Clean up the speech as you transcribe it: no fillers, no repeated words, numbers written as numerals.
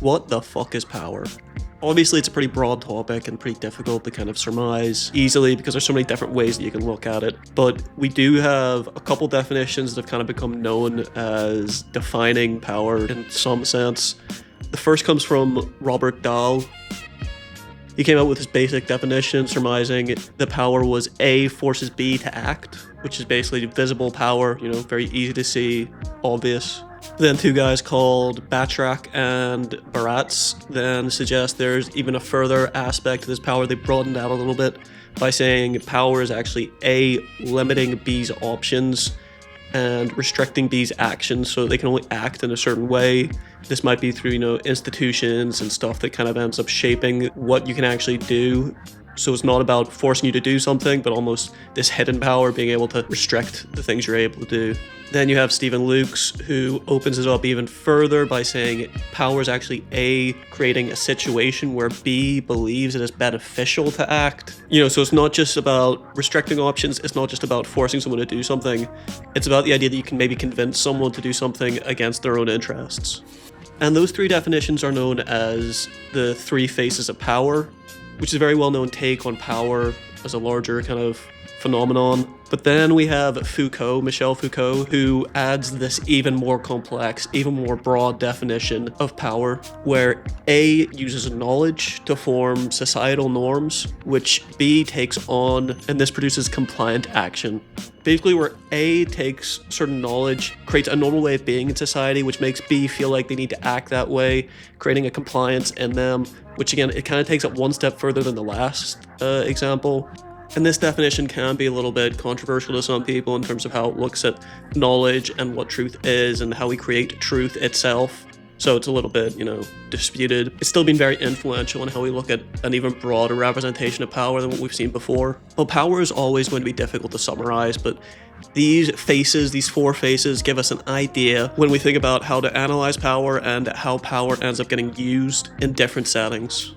what the fuck is power? Obviously, it's a pretty broad topic and pretty difficult to kind of surmise easily because there's so many different ways that you can look at it. But we do have a couple definitions that have kind of become known as defining power in some sense. The first comes from Robert Dahl. He came out with his basic definition, surmising that power was A, forces B to act, which is basically visible power, very easy to see, obvious. Then two guys called Batrak and Baratz then suggest there's even a further aspect to this power. They broadened out a little bit by saying power is actually A, limiting B's options and restricting B's actions so they can only act in a certain way. This might be through, institutions and stuff that kind of ends up shaping what you can actually do. So it's not about forcing you to do something, but almost this hidden power being able to restrict the things you're able to do. Then you have Stephen Lukes, who opens it up even further by saying power is actually A, creating a situation where B believes it is beneficial to act. So it's not just about restricting options, it's not just about forcing someone to do something, it's about the idea that you can maybe convince someone to do something against their own interests. And those three definitions are known as the three faces of power, which is a very well-known take on power as a larger kind of phenomenon. But then we have Michel Foucault, who adds this even more complex, even more broad definition of power, where A uses knowledge to form societal norms, which B takes on, and this produces compliant action. Basically, where A takes certain knowledge, creates a normal way of being in society, which makes B feel like they need to act that way, creating a compliance in them, which again, it kind of takes it one step further than the last example. And this definition can be a little bit controversial to some people in terms of how it looks at knowledge and what truth is and how we create truth itself. So it's a little bit, disputed. It's still been very influential in how we look at an even broader representation of power than what we've seen before. Well, power is always going to be difficult to summarize, but these four faces give us an idea when we think about how to analyze power and how power ends up getting used in different settings.